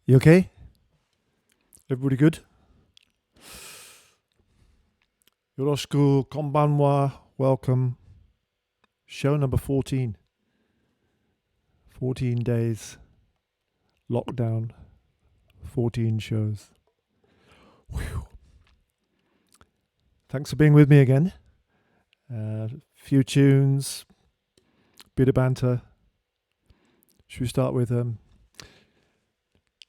You okay? Everybody good? Yoroshiku konbanwa. Welcome. Show number 14. 14 days. Lockdown. 14 shows. Whew. Thanks for being with me again. Few tunes. Bit of banter. Should we start with...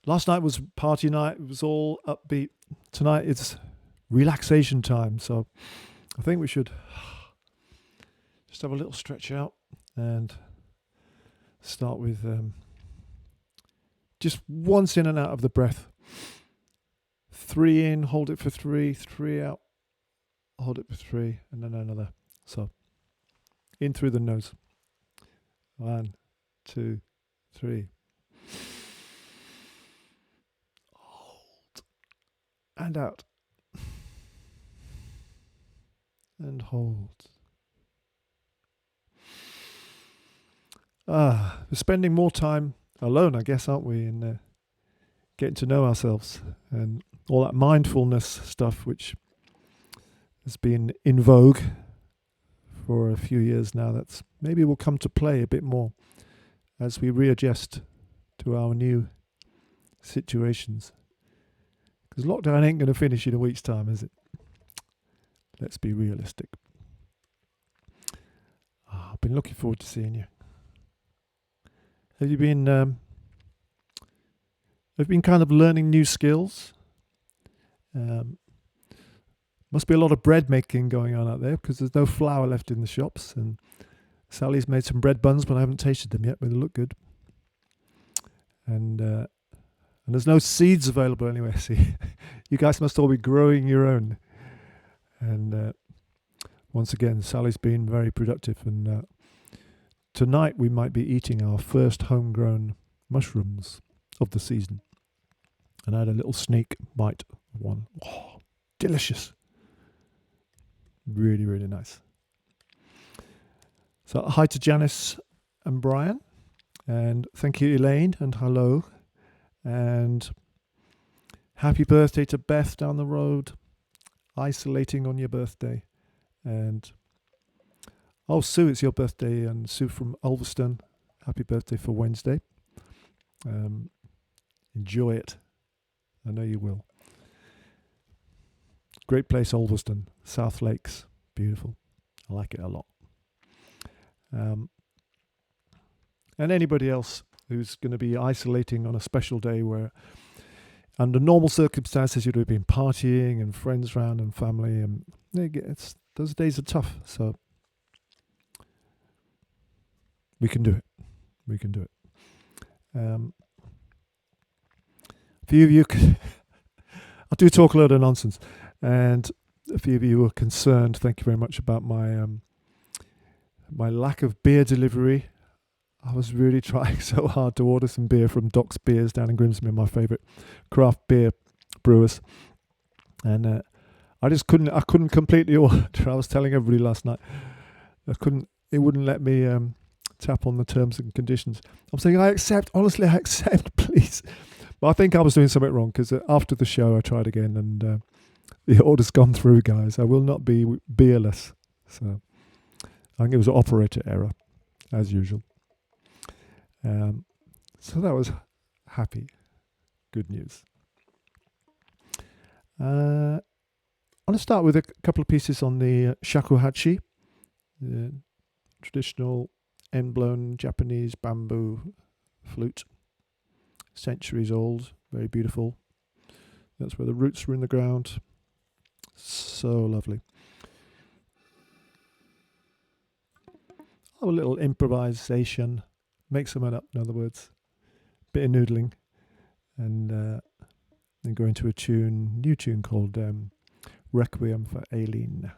Last night was party night. It was all upbeat. Tonight it's relaxation time. So I think we should just have a little stretch out and start with just once in and out of the breath. 3 in, hold it for 3, 3 out, hold it for 3, and then another. So in through the nose. 1, 2, 3. And out. And hold. We're spending more time alone, I guess, aren't we, in getting to know ourselves and all that mindfulness stuff which has been in vogue for a few years now. That's maybe will come to play a bit more as we readjust to our new situations. Because lockdown ain't going to finish in a week's time, is it? Let's be realistic. I've been looking forward to seeing you. Have you been kind of learning new skills? Must be a lot of bread making going on out there because there's no flour left in the shops. And Sally's made some bread buns, but I haven't tasted them yet, but they look good. and there's no seeds available anyway. See, you guys must all be growing your own. And once again, Sally's been very productive. And tonight we might be eating our first homegrown mushrooms of the season. And I had a little sneak bite of one. Oh, delicious. Really, really nice. So hi to Janice and Brian. And thank you, Elaine, and hello. And happy birthday to Beth down the road, isolating on your birthday. And oh, Sue, it's your birthday, and Sue from Ulverston, happy birthday for Wednesday. Enjoy it. I know you will. Great place, Ulverston, South Lakes, beautiful. I like it a lot. And anybody else who's going to be isolating on a special day where under normal circumstances you'd have been partying and friends around and family, and those days are tough, so we can do it. We can do it. A few of you I do talk a lot of nonsense, and a few of you were concerned, thank you very much, about my my lack of beer delivery. I was really trying so hard to order some beer from Doc's Beers down in Grimsby, my favourite craft beer brewers. And I couldn't completely order. I was telling everybody last night, it wouldn't let me tap on the terms and conditions. I'm saying, honestly, I accept, please. But I think I was doing something wrong, because after the show I tried again, and the order's gone through, guys. I will not be beerless. So I think it was an operator error, as usual. So that was happy. Good news. I want to start with a couple of pieces on the shakuhachi, the traditional end-blown Japanese bamboo flute. Centuries old, very beautiful. That's where the roots were in the ground. So lovely. Oh, a little improvisation. Make something up, in other words. Bit of noodling. And then go into a new tune called Requiem for Aileen.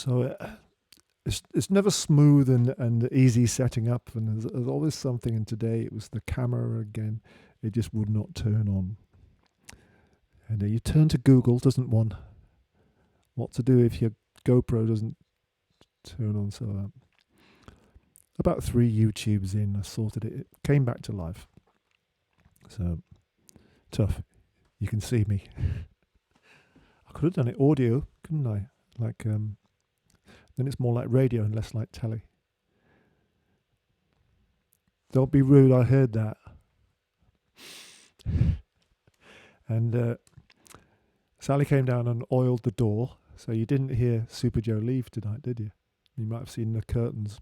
So it's never smooth and easy setting up, and there's always something. And today it was the camera again; it just would not turn on. And you turn to Google, doesn't one? What to do if your GoPro doesn't turn on? So about 3 YouTubes in, I sorted it. It came back to life. So tough. You can see me. I could have done it audio, couldn't I? Like then it's more like radio and less like telly. Don't be rude, I heard that. And Sally came down and oiled the door, so you didn't hear Super Joe leave tonight, did you? You might have seen the curtains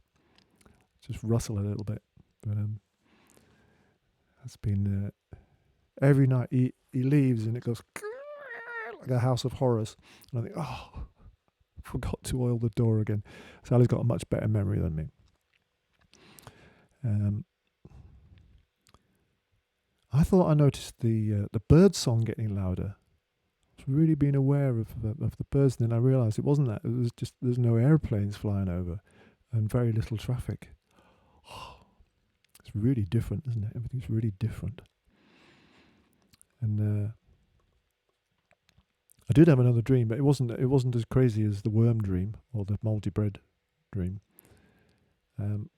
just rustle a little bit. But that's been every night he leaves and it goes like a house of horrors. And I think, oh, forgot to oil the door again. Sally's got a much better memory than me. I thought I noticed the bird song getting louder. I was really being aware of the birds, and then I realised it wasn't that. It was just there's no airplanes flying over and very little traffic. Oh, it's really different, isn't it? Everything's really different. And I did have another dream, but it wasn't as crazy as the worm dream or the moldy bread dream. And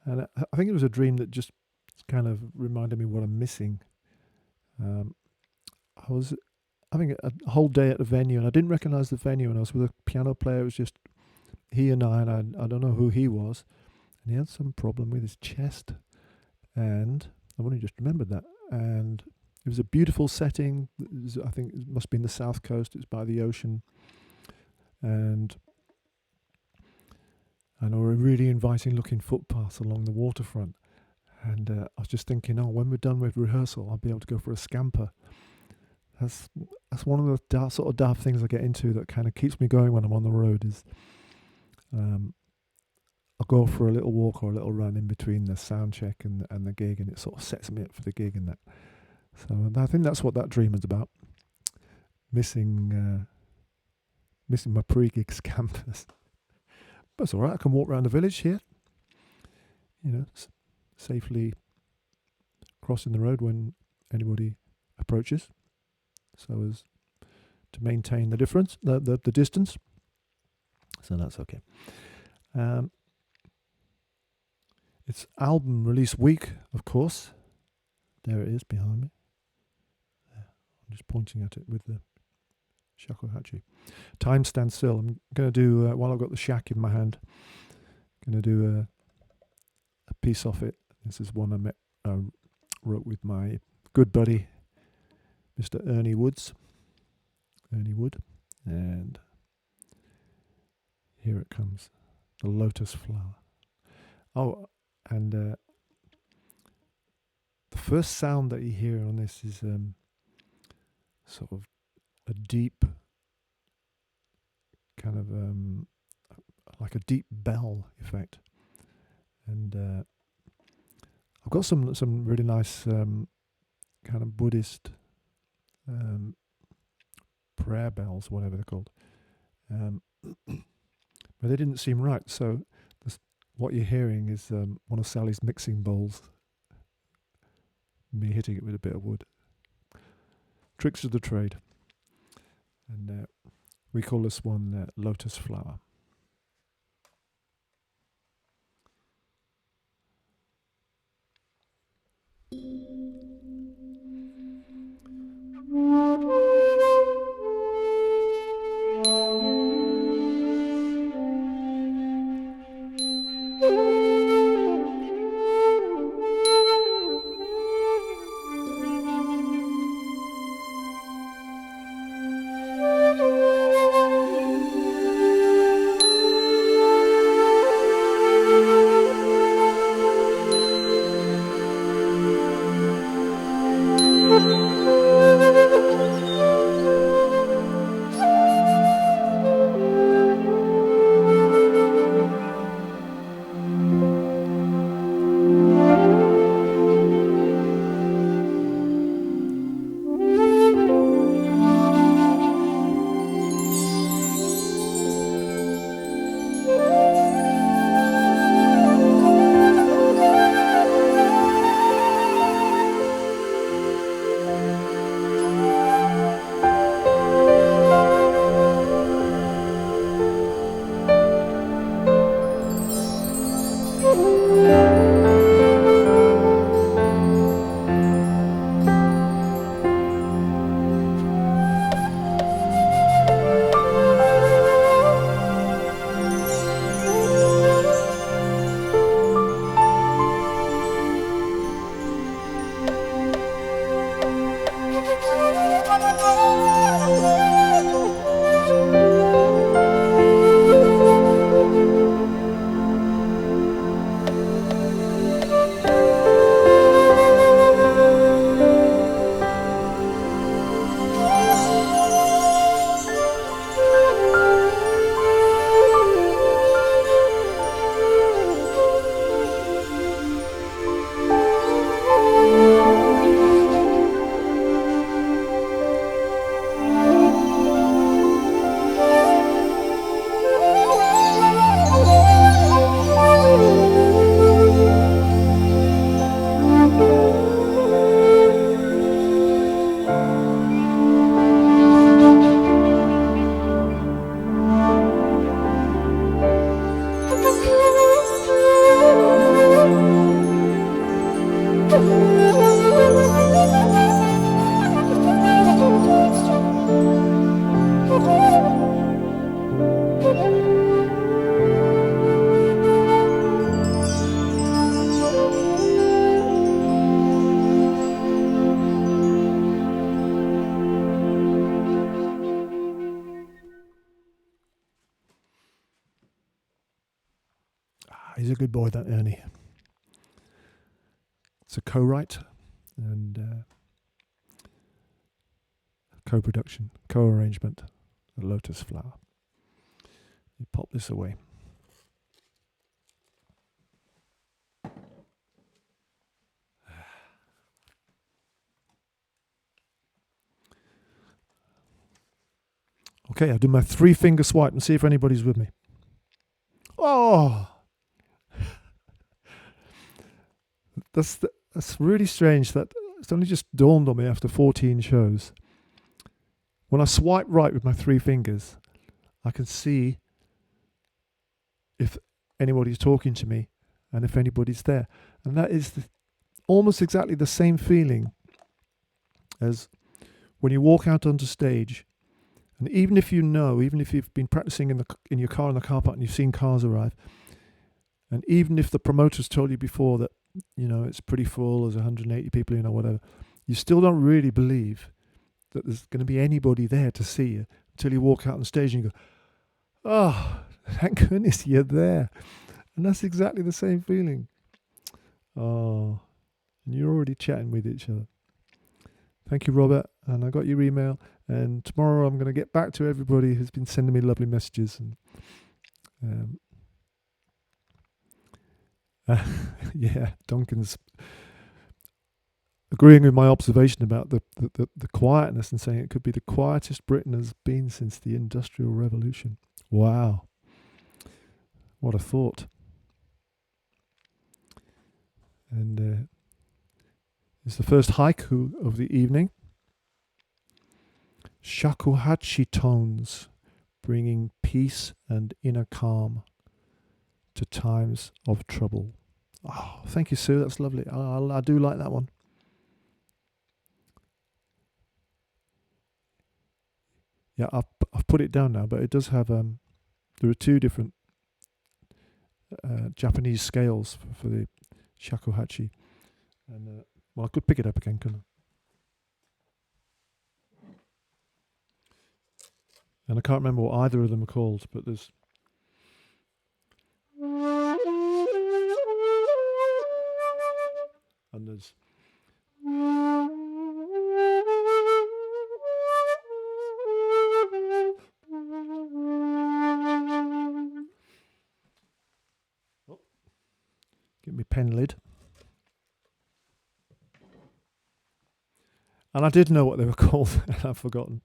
I think it was a dream that just kind of reminded me what I'm missing. I was having a whole day at the venue, and I didn't recognise the venue, and I was with a piano player. It was just he and I I don't know who he was, and he had some problem with his chest, and I've only just remembered that. And it was a beautiful setting. I think it must be in the south coast. It's by the ocean, and there were really inviting looking footpaths along the waterfront. And I was just thinking, oh, when we're done with rehearsal, I'll be able to go for a scamper. That's one of the sort of daft things I get into that kind of keeps me going when I'm on the road. Is I'll go for a little walk or a little run in between the sound check and the gig, and it sort of sets me up for the gig and that. So I think that's what that dream is about. Missing my pre-gig scampers. But it's all right. I can walk around the village here. You know, safely crossing the road when anybody approaches, so as to maintain the difference, the distance. So that's okay. It's album release week, of course. There it is behind me. I'm just pointing at it with the shakuhachi. Time stands still. I'm going to do, while I've got the shack in my hand, going to do a piece off it. This is one I wrote with my good buddy, Mr. Ernie Wood. And here it comes, the lotus flower. Oh, and the first sound that you hear on this is sort of a deep, kind of like a deep bell effect. And I've got some really nice kind of Buddhist prayer bells, whatever they're called, but they didn't seem right. So what you're hearing is one of Sally's mixing bowls, me hitting it with a bit of wood. Tricks of the trade. And we call this one Lotus Flower. He's a good boy, that Ernie. It's a co-write and co-production, co-arrangement, a lotus flower. You pop this away. Okay, I'll do my 3-finger swipe and see if anybody's with me. Oh! That's really strange. That it's only just dawned on me after 14 shows. When I swipe right with my 3 fingers, I can see if anybody's talking to me and if anybody's there. And that is almost exactly the same feeling as when you walk out onto stage. And even if you've been practicing in your car in the car park and you've seen cars arrive, and even if the promoters told you before that, it's pretty full, there's 180 people, whatever, you still don't really believe that there's going to be anybody there to see you until you walk out on stage and you go, oh, thank goodness you're there. And that's exactly the same feeling. Oh, and you're already chatting with each other. Thank you, Robert. And I got your email. And tomorrow I'm going to get back to everybody who's been sending me lovely messages. And yeah, Duncan's agreeing with my observation about the quietness and saying it could be the quietest Britain has been since the Industrial Revolution. Wow. What a thought. And it's the first haiku of the evening. Shakuhachi tones, bringing peace and inner calm to times of trouble. Oh, thank you, Sue. That's lovely. I do like that one. Yeah, I've put it down now, but it does have there are 2 different Japanese scales for the shakuhachi, and I could pick it up again, couldn't I? And I can't remember what either of them are called, but there's and there's get me pen lid. And I did know what they were called, and I've forgotten.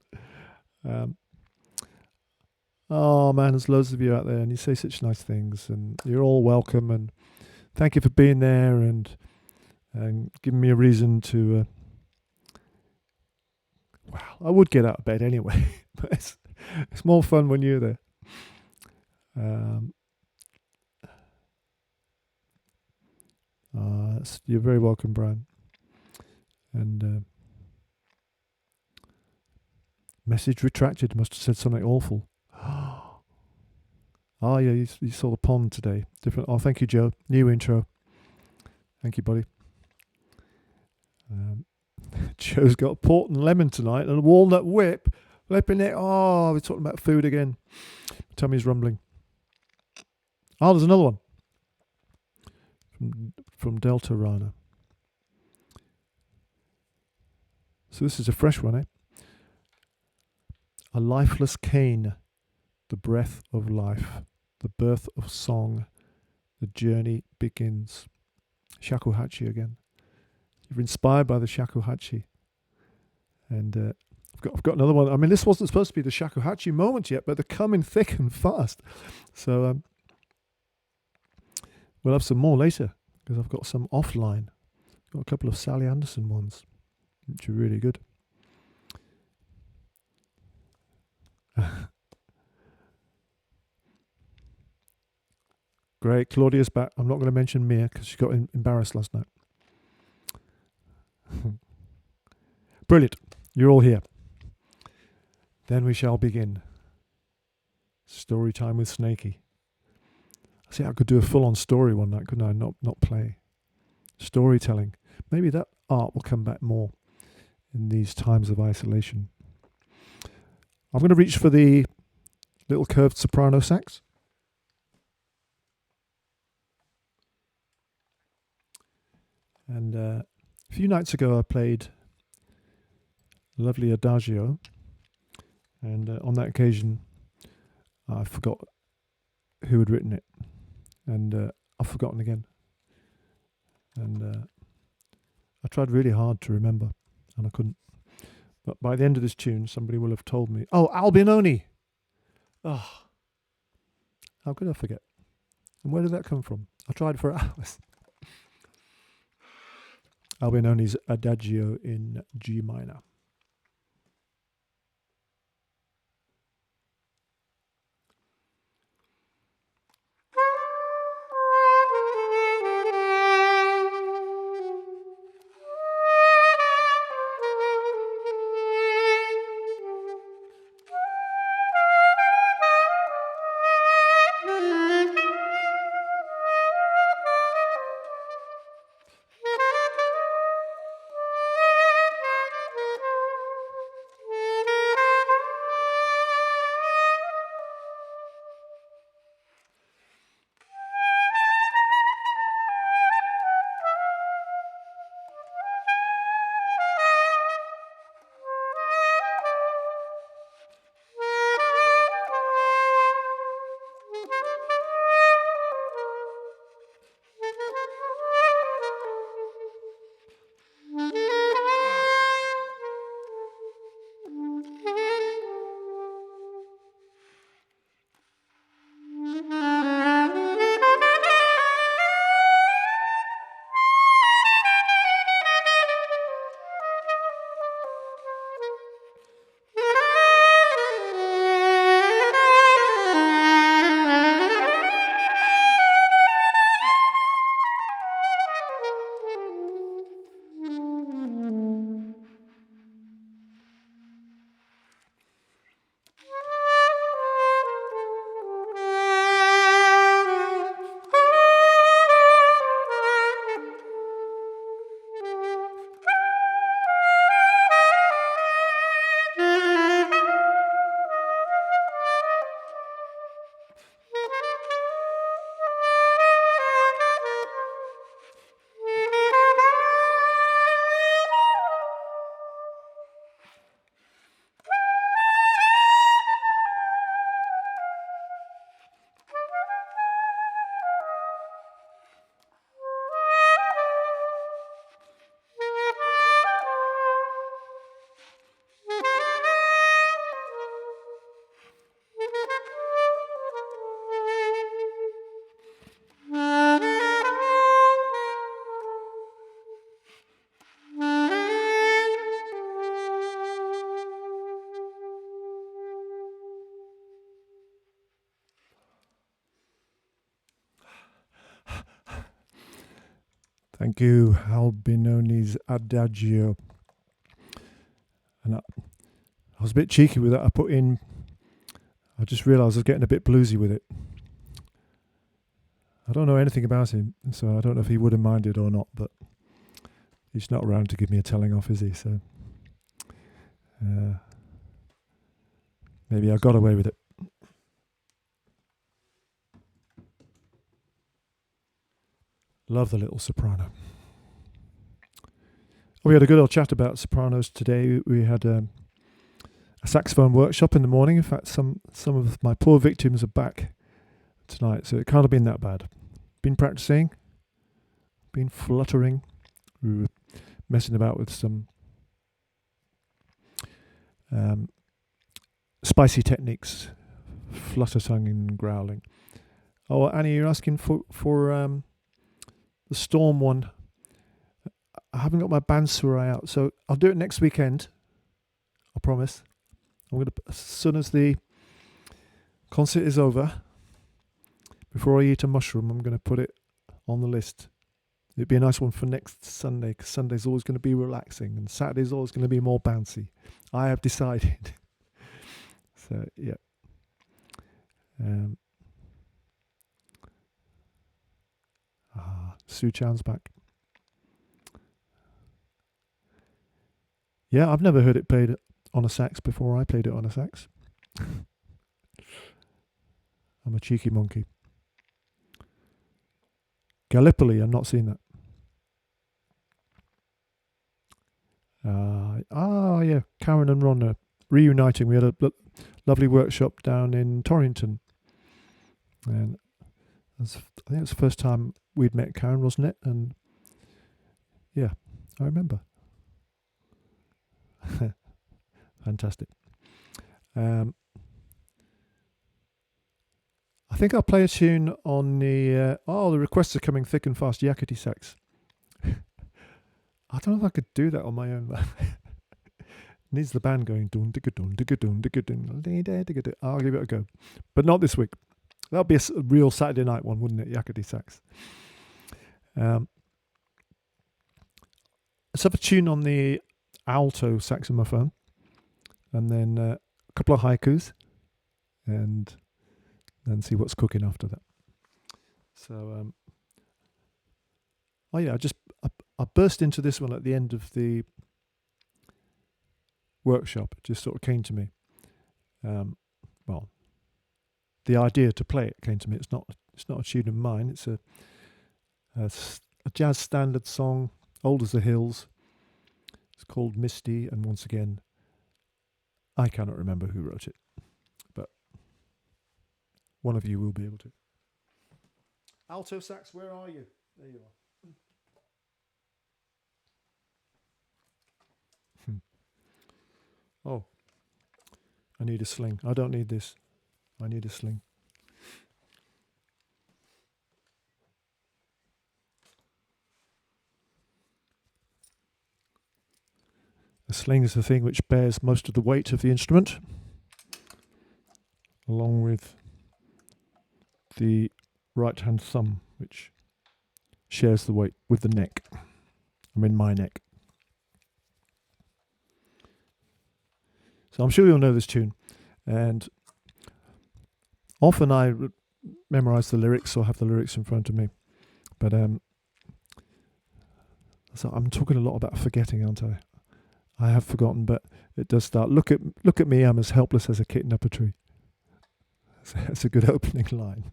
Oh man, there's loads of you out there, and you say such nice things, and you're all welcome. And thank you for being there and giving me a reason to. Well, I would get out of bed anyway, but it's more fun when you're there. You're very welcome, Brian. And message retracted. Must have said something awful. Oh yeah, you saw the pond today. Different. Oh, thank you, Joe. New intro. Thank you, buddy. Joe's got port and lemon tonight and a walnut whip. Flipping it. Oh, we're talking about food again. Tummy's rumbling. Oh, there's another one. From Delta Rana. So this is a fresh one, eh? A lifeless cane, the breath of life, the birth of song, the journey begins. Shakuhachi again. You're inspired by the shakuhachi. And I've got another one. I mean, this wasn't supposed to be the shakuhachi moment yet, but they're coming thick and fast. So we'll have some more later, because I've got some offline. Got a couple of Sally Anderson ones, which are really good. Great. Claudia's back. I'm not going to mention Mia because she got embarrassed last night. Brilliant. You're all here. Then we shall begin. Story time with Snakey. See, I could do a full-on story one night, couldn't I? Not play. Storytelling. Maybe that art will come back more in these times of isolation. I'm going to reach for the little curved soprano sax. And a few nights ago, I played lovely Adagio, and on that occasion, I forgot who had written it, and I've forgotten again. And I tried really hard to remember, and I couldn't. But by the end of this tune, somebody will have told me, "Oh, Albinoni!" Oh, how could I forget? And where did that come from? I tried for hours. Albinoni's Adagio in G minor. Thank you, Albinoni's Adagio. And I was a bit cheeky with that. I just realised I was getting a bit bluesy with it. I don't know anything about him, so I don't know if he would have minded or not, but he's not around to give me a telling off, is he? So maybe I got away with it. Love the little soprano. We had a good old chat about sopranos today. We had a saxophone workshop in the morning. In fact, some of my poor victims are back tonight, so it can't have been that bad. Been practicing, been fluttering. We were messing about with some spicy techniques, flutter tongue and growling. Oh, Annie, you're asking for the Storm one. I haven't got my bandsurai out, so I'll do it next weekend. I promise. As soon as the concert is over, before I eat a mushroom, I'm going to put it on the list. It'd be a nice one for next Sunday, because Sunday's always going to be relaxing, and Saturday's always going to be more bouncy. I have decided. So, yeah. Sue Chan's back. Yeah, I've never heard it played on a sax before I played it on a sax. I'm a cheeky monkey. Gallipoli, I've not seen that. Yeah, Karen and Ron are reuniting. We had a lovely workshop down in Torrington, and I think it was the first time we'd met Karen, wasn't it? And yeah, I remember. Fantastic. I think I'll play a tune on the. The requests are coming thick and fast. Yakety sax. I don't know if I could do that on my own. Needs the band going. Dun digga dun digga dun digga dun digga dun. I'll give it a go, but not this week. That'll be a real Saturday night one, wouldn't it? Yakety sax. Let's have a tune on the alto saxophone, and then a couple of haikus, and then see what's cooking after that. So, I burst into this one at the end of the workshop. It just sort of came to me. The idea to play it came to me. It's not a tune of mine. It's a jazz standard song, old as the hills. It's called Misty, and once again, I cannot remember who wrote it, but one of you will be able to. Alto sax, where are you? There you are. Oh, I need a sling. I don't need this. I need a sling. The sling is the thing which bears most of the weight of the instrument, along with the right-hand thumb, which shares the weight with the neck. I mean, my neck. So I'm sure you'll know this tune, and often I memorize the lyrics or have the lyrics in front of me, but so I'm talking a lot about forgetting, aren't I? I have forgotten, but it does start. Look at me, I'm as helpless as a kitten up a tree. That's a good opening line.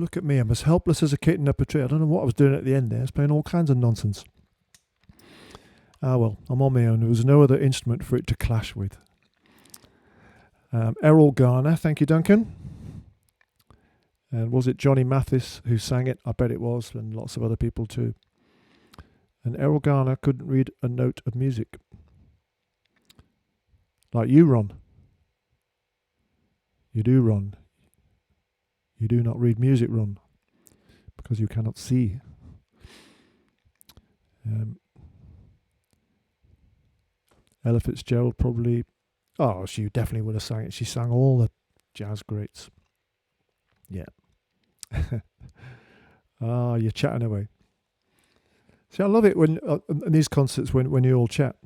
Look at me. I'm as helpless as a kitten up a tree. I don't know what I was doing at the end there. I was playing all kinds of nonsense. Ah, well, I'm on my own. There was no other instrument for it to clash with. Errol Garner. Thank you, Duncan. And was it Johnny Mathis who sang it? I bet it was, and lots of other people too. And Errol Garner couldn't read a note of music. Like you, Ron. You do, Ron. You do not read music, Ron, because you cannot see. Ella Fitzgerald probably... Oh, she definitely would have sang it. She sang all the jazz greats. Yeah. You're chatting away. See, I love it when in these concerts when you all chat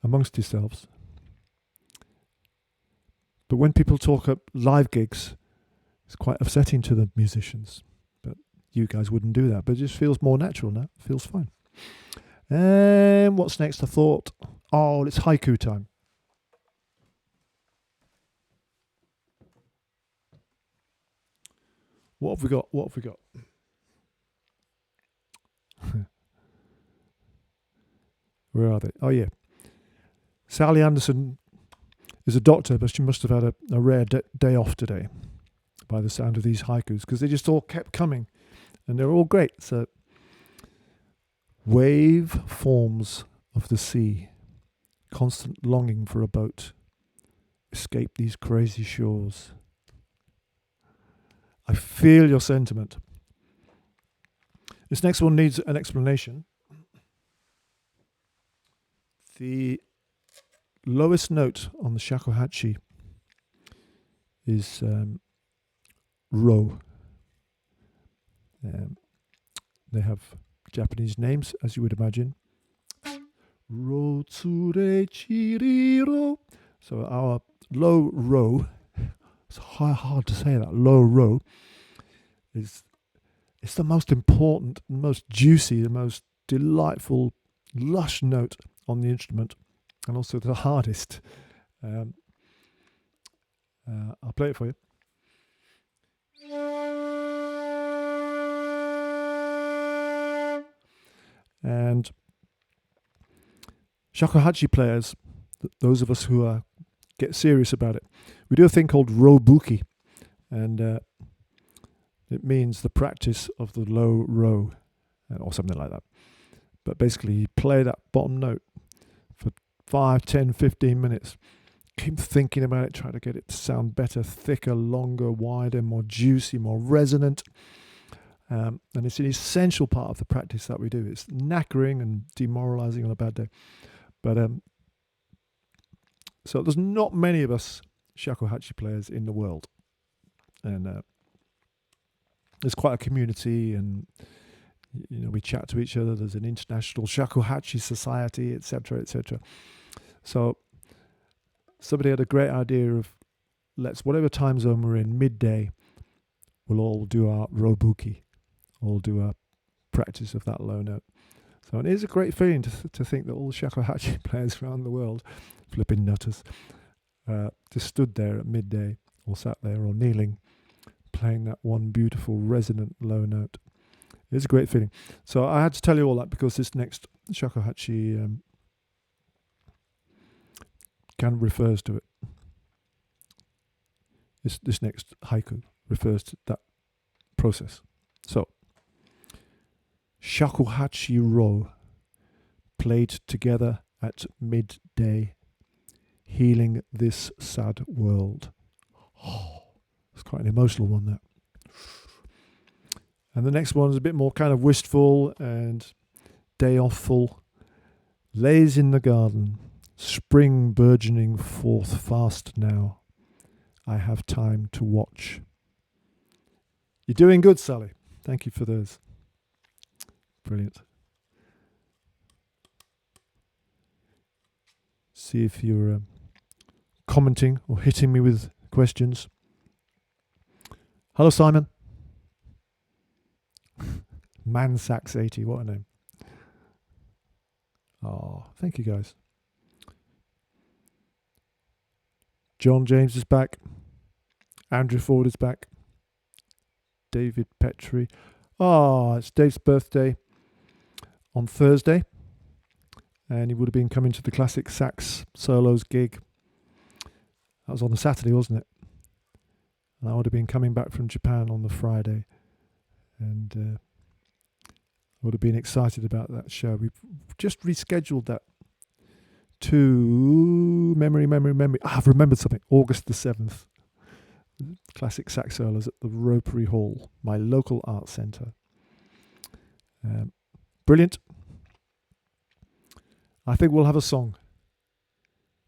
amongst yourselves. But when people talk at live gigs, it's quite upsetting to the musicians. But you guys wouldn't do that. But it just feels more natural now. It feels fine. And what's next? I thought, it's haiku time. What have we got? Where are they? Oh, yeah. Sally Anderson is a doctor, but she must have had a rare day off today by the sound of these haikus, because they just all kept coming and they're all great. So, wave forms of the sea, constant longing for a boat, escape these crazy shores. I feel your sentiment. This next one needs an explanation. The lowest note on the shakuhachi is Ro. They have Japanese names, as you would imagine. Ro tsure chiriro. So our low Ro, it's hard to say that, low Ro, it's the most important, the most juicy, the most delightful, lush note on the instrument, and also the hardest. I'll play it for you. And shakuhachi players, those of us who get serious about it, we do a thing called Roe Buki, and it means the practice of the low Ro, or something like that. But basically, you play that bottom note for 5, 10, 15 minutes. Keep thinking about it, try to get it to sound better, thicker, longer, wider, more juicy, more resonant. And it's an essential part of the practice that we do. It's knackering and demoralizing on a bad day. But so there's not many of us shakuhachi players in the world. And there's quite a community, and we chat to each other. There's an international shakuhachi society, etc., etc. So somebody had a great idea of, whatever time zone we're in, midday, we'll all do our Roe Buki, all do our practice of that low note. So it is a great feeling to think that all the shakuhachi players around the world, flipping nutters, just stood there at midday, or sat there, or kneeling, playing that one beautiful resonant low note. It's a great feeling. So I had to tell you all that because this next shakuhachi kind of refers to it. This next haiku refers to that process. So, Shakuhachi Ro, played together at midday, healing this sad world. Oh, it's quite an emotional one, that. And the next one is a bit more kind of wistful and day off full. Lays in the garden, spring burgeoning forth fast now. I have time to watch. You're doing good, Sally. Thank you for those. Brilliant. See if you're commenting or hitting me with questions. Hello, Simon. Mansax80, what a name. Oh, thank you, guys. John James is back. Andrew Ford is back. David Petrie. Oh, it's Dave's birthday on Thursday, and he would have been coming to the classic sax solos gig. That was on the Saturday, wasn't it? And I would have been coming back from Japan on the Friday, and I would have been excited about that show. We've just rescheduled that to memory. I've remembered something. August the 7th. Classic sax solos at the Ropery Hall, my local art centre. Brilliant. I think we'll have a song.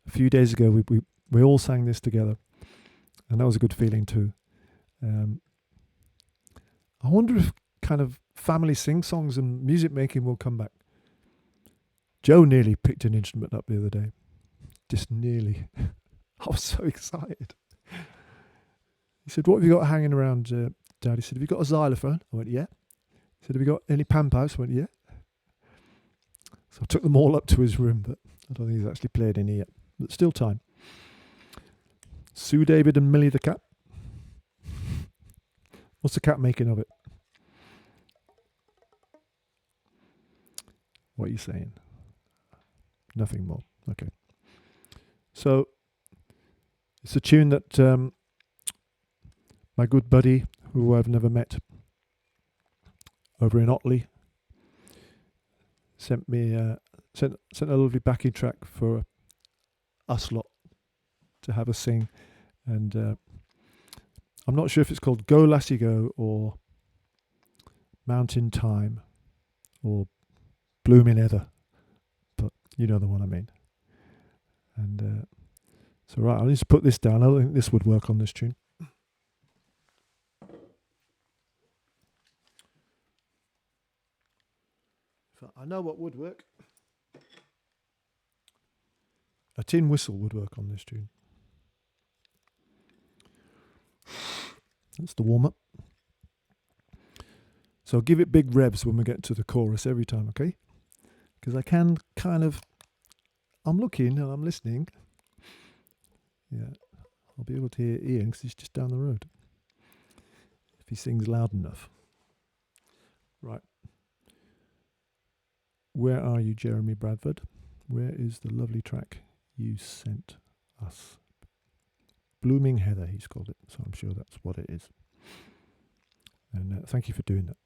A few days ago, we all sang this together, and that was a good feeling too. I wonder if kind of family sing-songs and music making will come back. Joe nearly picked an instrument up the other day. Just nearly. I was so excited. He said, "What have you got hanging around, Dad?" He said, "Have you got a xylophone?" I went, "Yeah." He said, "Have you got any pampas?" I went, "Yeah." So I took them all up to his room, but I don't think he's actually played any yet. But still time. Sue David and Millie the cat. What's the cat making of it? What are you saying? Nothing more. Okay. So it's a tune that my good buddy, who I've never met, over in Otley, sent me sent a lovely backing track for us lot to have a sing, and I'm not sure if it's called "Go Lassie Go" or "Mountain Time" or "Blooming Heather," but you know the one I mean. And so right, I'll need to put this down. I don't think this would work on this tune. I know what would work. A tin whistle would work on this tune. That's the warm-up. So give it big revs when we get to the chorus every time, okay? Because I can kind of... I'm looking and I'm listening. Yeah, I'll be able to hear Ian because he's just down the road. If he sings loud enough. Right. Where are you, Jeremy Bradford? Where is the lovely track you sent us? Blooming Heather, he's called it. So I'm sure that's what it is. And thank you for doing that.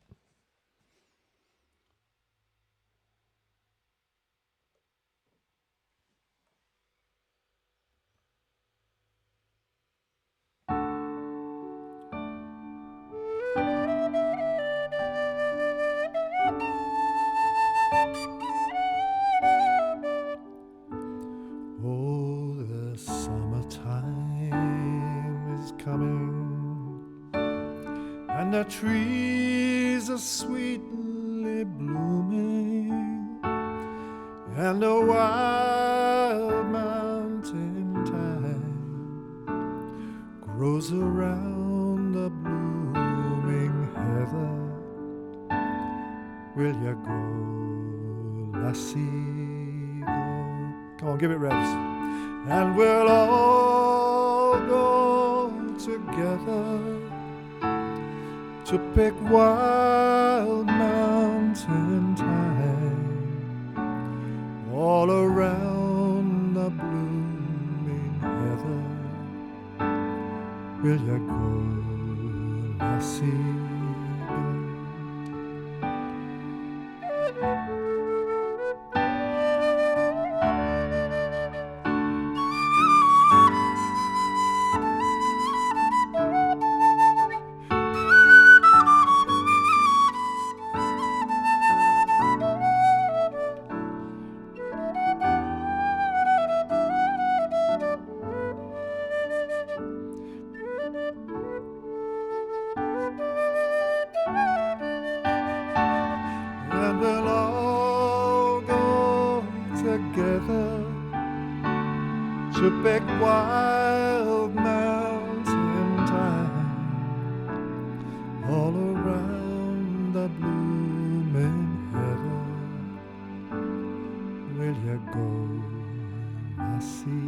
Oh, the summertime is coming, and the trees are sweetly blooming, and the wild mountain thyme grows around the blooming heather. Will you go, lassie? Come on, give it revs. And we'll all go together to pick wild mountain thyme all around the blooming heather. Will you go, lassie? And we'll all go together to pick wild mountain thyme all around the blooming heather. Will you go, lassie?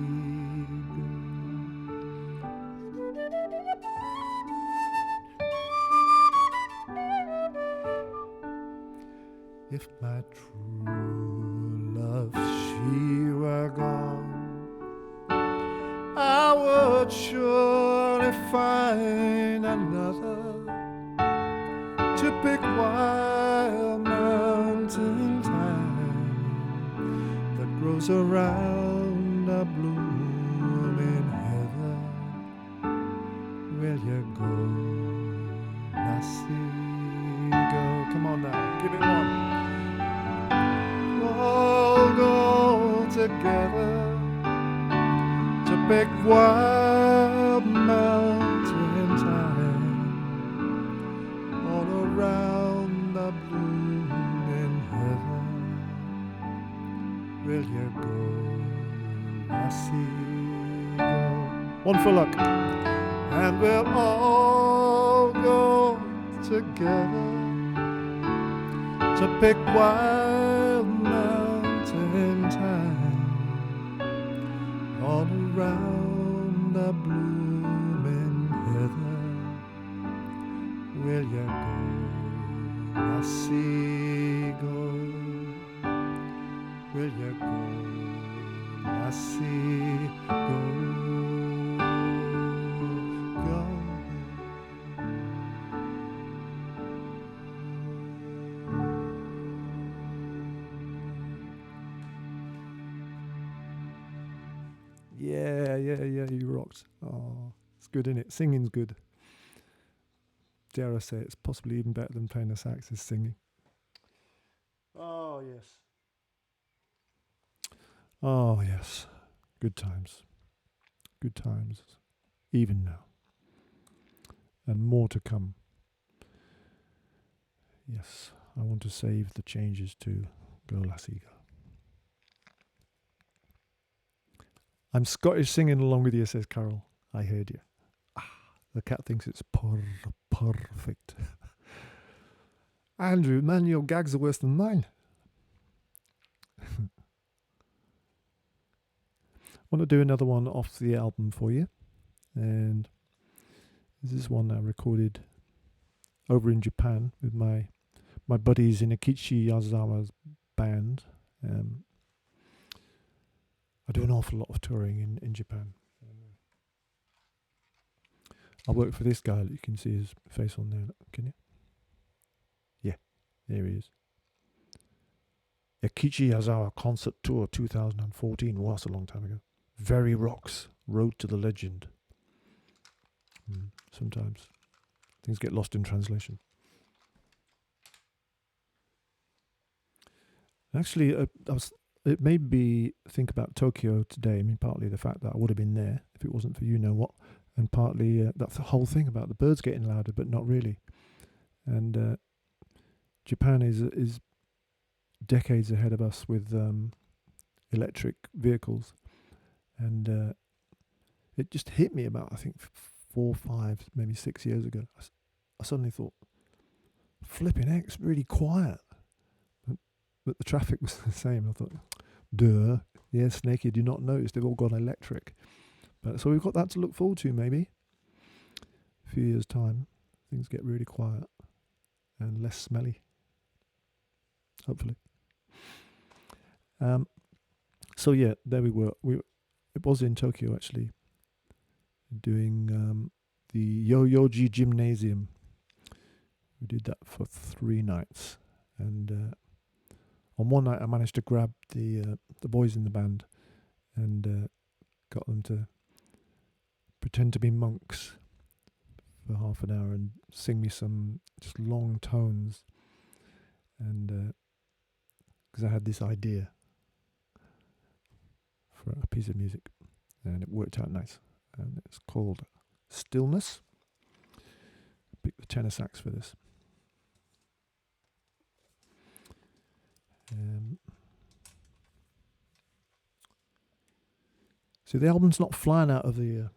If my true love, she were gone, I would surely find another to pick wild mountain thyme that grows around a blooming heather. Will you go, lassie, go? Come on now, give it one. All go together to pick wild mountain thyme all around the blooming heather. Will you go, lassie, go? One for luck. And we'll all go together to pick wild mountain thyme all around the blooming heather. Will you go, lassie, go? Will you go, lassie, go? Go. Yeah, you rocked. Oh, it's good, isn't it? Singing's good. Dare I say it's possibly even better than playing the sax is singing. Oh, yes. Oh, yes. Good times. Good times. Even now. And more to come. Yes, I want to save the changes to Go Lassie Go. I'm Scottish singing along with you, says Carol. I heard you. The cat thinks it's perfect. Andrew, man, your gags are worse than mine. I want to do another one off the album for you. And this is one I recorded over in Japan with my buddies in Akichi Yazawa's band. I do an awful lot of touring in Japan. I work for this guy. You can see his face on there. Can you? Yeah, there he is. Akichi Yazawa Concert Tour 2014. Wow, that's a long time ago. Very Rocks, Road to the Legend. Sometimes things get lost in translation. Actually, it made me think about Tokyo today. I mean, partly the fact that I would have been there if it wasn't for you know what, and partly that's the whole thing about the birds getting louder, but not really. And Japan is decades ahead of us with electric vehicles, and it just hit me about, I think, 4, 5, maybe 6 years ago. I suddenly thought, flipping heck, it's really quiet. But the traffic was the same. I thought, duh, yeah, Snakey, do not notice they've all gone electric. But so we've got that to look forward to, maybe. A few years' time, things get really quiet and less smelly. Hopefully. So yeah, there we were. It was in Tokyo actually, doing the Yoyogi Gymnasium. We did that for 3 nights, and on one night I managed to grab the boys in the band and got them to pretend to be monks for half an hour and sing me some just long tones, and because I had this idea for a piece of music, and it worked out nice. And it's called Stillness. I picked the tenor sax for this. So the album's not flying out of the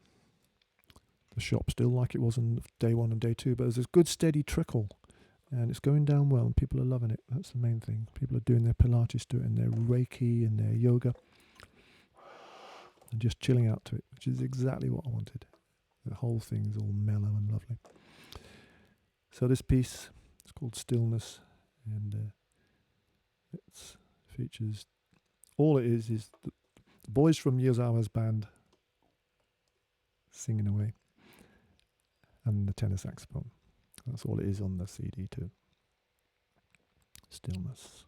shop still like it was on day 1 and day 2, but there's this good steady trickle, and it's going down well, and people are loving it. That's the main thing. People are doing their Pilates to it, and their Reiki, and their yoga, and just chilling out to it, which is exactly what I wanted. The whole thing's all mellow and lovely. So this piece is called Stillness, and It features, all it is the boys from Yozawa's band singing away and the tenor saxophone. That's all it is on the CD too. Stillness.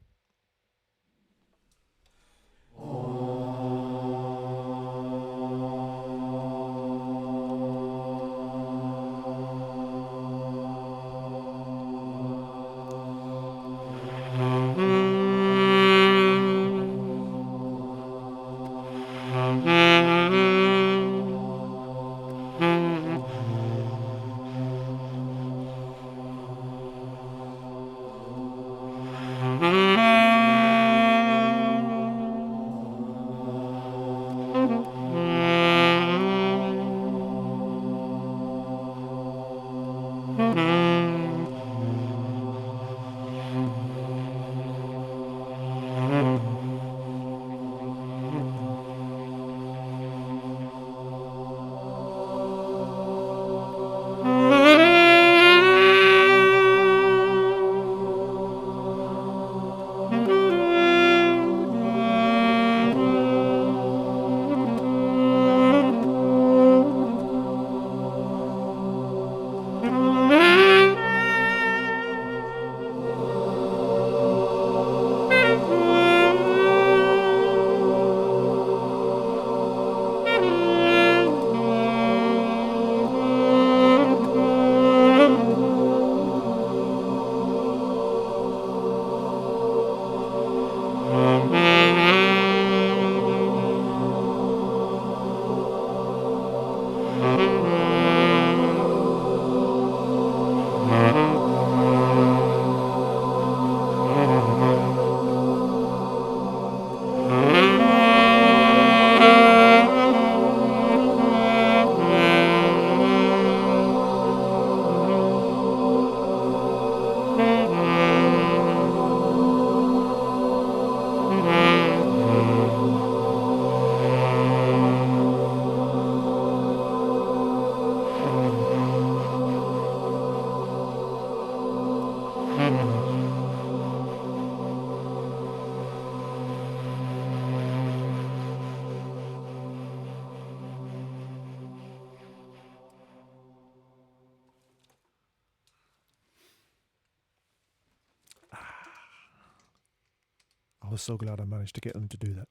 I was so glad I managed to get them to do that.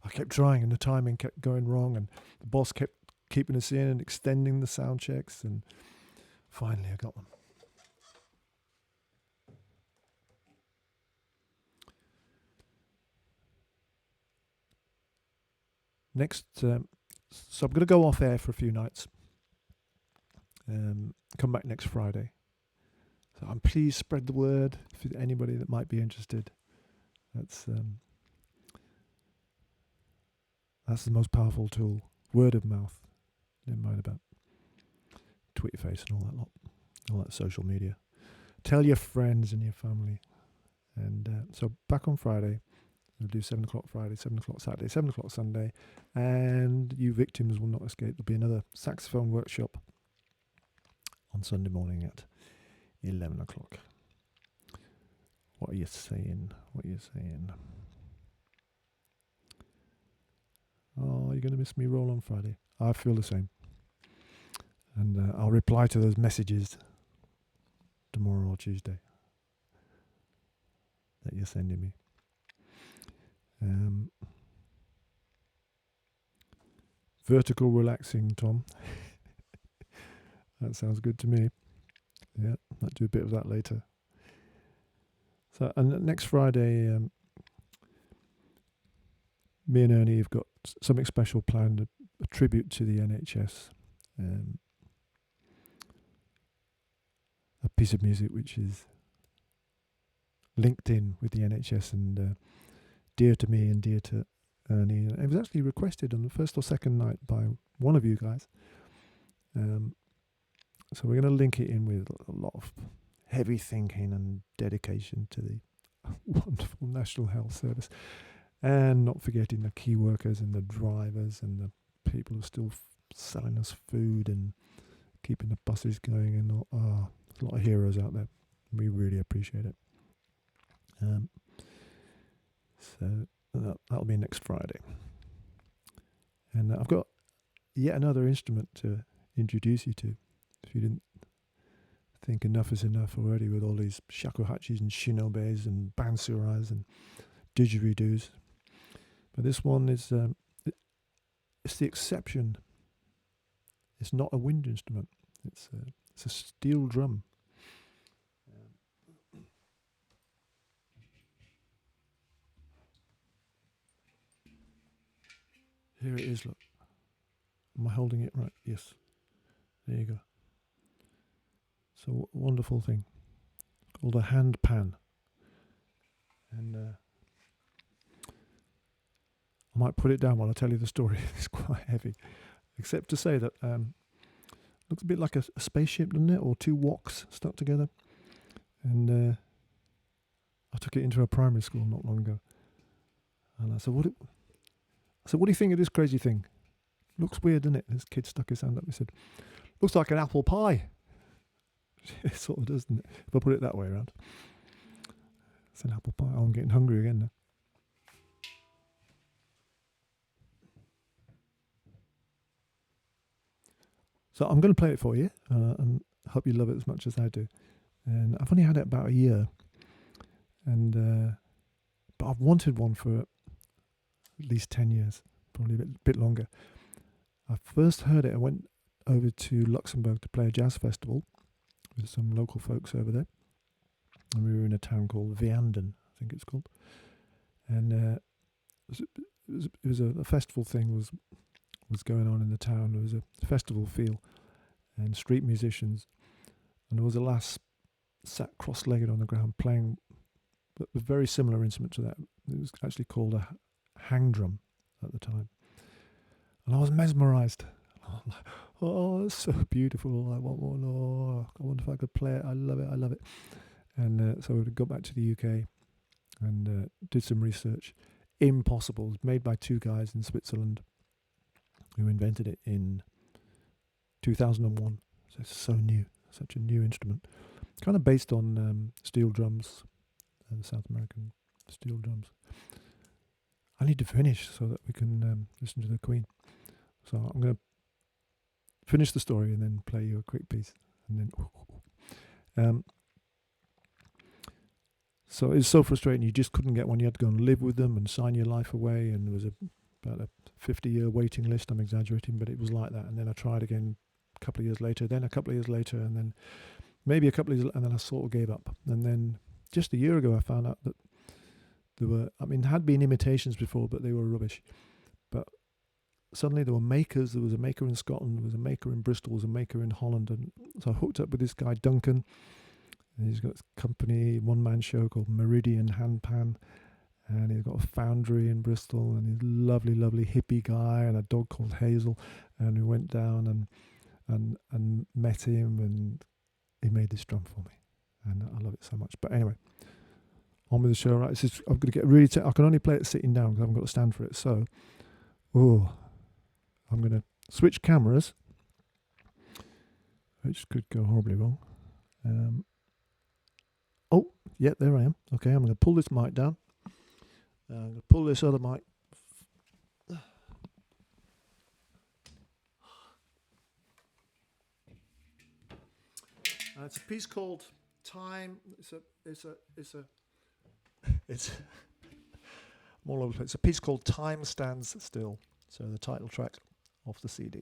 I kept trying and the timing kept going wrong and the boss kept keeping us in and extending the sound checks, and finally I got them. Next, so I'm going to go off air for a few nights. Come back next Friday. So please spread the word for anybody that might be interested. That's the most powerful tool. Word of mouth. Never mind about Twitter face and all that lot, all that social media. Tell your friends and your family. And so back on Friday. We'll do 7 o'clock Friday, 7 o'clock Saturday, 7 o'clock Sunday. And you victims will not escape. There'll be another saxophone workshop on Sunday morning at 11 o'clock. What are you saying? What are you saying? Oh, you're going to miss me roll on Friday. I feel the same. And I'll reply to those messages tomorrow or Tuesday that you're sending me. Vertical relaxing, Tom. That sounds good to me. Yeah, might do a bit of that later. So, and next Friday, me and Ernie have got something special planned, a tribute to the NHS. A piece of music which is linked in with the NHS and dear to me and dear to Ernie. It was actually requested on the first or second night by one of you guys. So we're going to link it in with a lot of heavy thinking and dedication to the wonderful National Health Service, and not forgetting the key workers and the drivers and the people who are still selling us food and keeping the buses going, and there's a lot of heroes out there. We really appreciate it. So that'll be next Friday. And I've got yet another instrument to introduce you to. If you didn't think enough is enough already with all these shakuhachis and shinobes and bansurais and didgeridoos. But this one is, it's the exception. It's not a wind instrument. It's a steel drum. Here it is, look. Am I holding it right? Yes. There you go. It's a wonderful thing. It's called a hand pan. And I might put it down while I tell you the story. It's quite heavy. Except to say that looks a bit like a spaceship, doesn't it? Or two woks stuck together. And I took it into a primary school not long ago. And I said, what do you think of this crazy thing? Looks weird, doesn't it? This kid stuck his hand up and said, looks like an apple pie. It sort of does, doesn't it? If I put it that way around. It's an apple pie. Oh, I'm getting hungry again now. So I'm going to play it for you, and hope you love it as much as I do. And I've only had it about a year, and but I've wanted one for at least 10 years, probably a bit longer. I first heard it, I went over to Luxembourg to play a jazz festival with some local folks over there. And we were in a town called Vianden, I think it's called. And it was a festival thing was going on in the town. There was a festival feel and street musicians. And there was a lass sat cross-legged on the ground playing a very similar instrument to that. It was actually called a hang drum at the time. And I was mesmerised. Oh, it's so beautiful. I want one. Oh, I wonder if I could play it. I love it. I love it. And so we got back to the UK and did some research. Impossible. It was made by two guys in Switzerland who invented it in 2001. So it's so new. Such a new instrument. Kind of based on steel drums and South American steel drums. I need to finish so that we can listen to the Queen. So I'm going to finish the story and then play you a quick piece. And then, so it's so frustrating. You just couldn't get one. You had to go and live with them and sign your life away. And there was about a 50-year waiting list. I'm exaggerating, but it was like that. And then I tried again a couple of years later, then a couple of years later, and then maybe a couple of years, and then I sort of gave up. And then just a year ago, I found out that there were, had been imitations before, but they were rubbish. But suddenly there were makers. There was a maker in Scotland, there was a maker in Bristol, there was a maker in Holland. And so I hooked up with this guy, Duncan. And he's got a company, one-man show called Meridian Handpan. And he's got a foundry in Bristol. And he's a lovely, lovely hippie guy and a dog called Hazel. And we went down and met him, and he made this drum for me. And I love it so much. But anyway, on with the show, right? I'm going to get really... I can only play it sitting down because I haven't got a stand for it. So, I'm going to switch cameras, which could go horribly wrong. Yeah, there I am. Okay, I'm going to pull this mic down. I'm going to pull this other mic. It's a piece called Time. It's I'm all over the place. It's a piece called Time Stands Still. So the title track off the CD.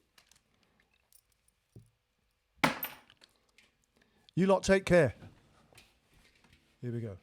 You lot take care. Here we go.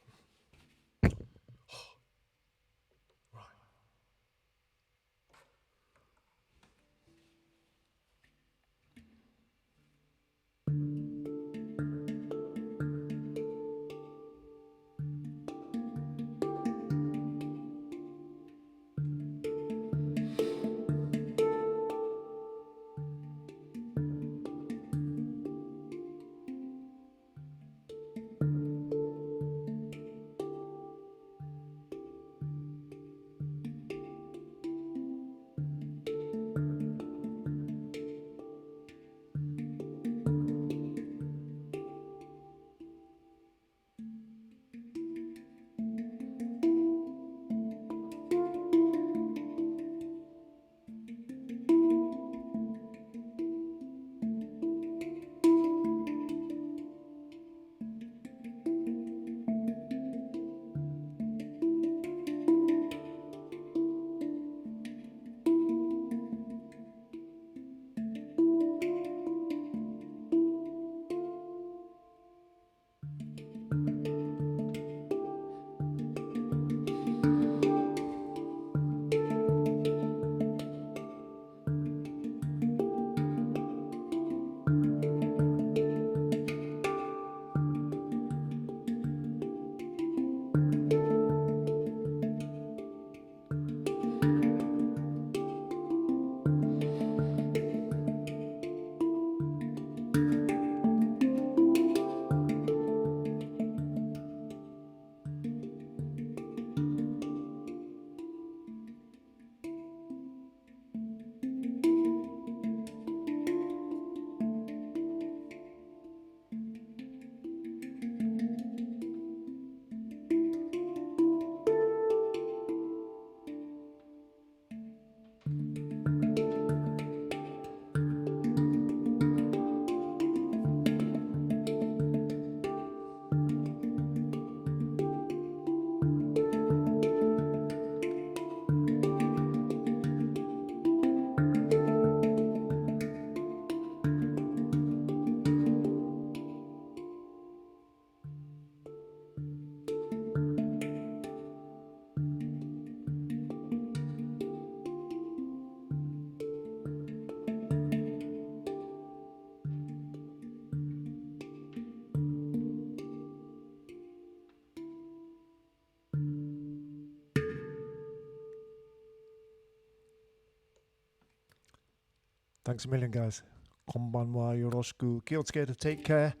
Thanks a million, guys. Konbanwa, yoroshiku, kiotsuke, take care,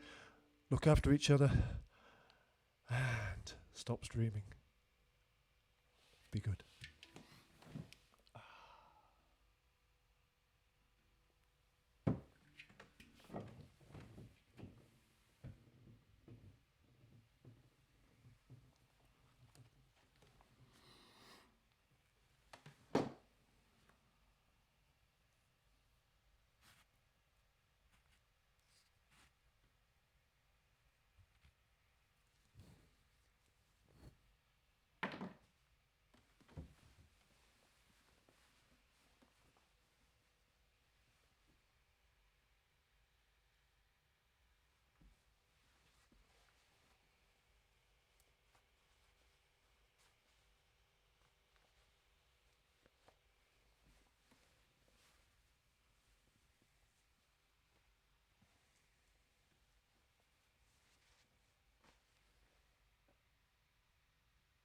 look after each other, and stop streaming. Be good.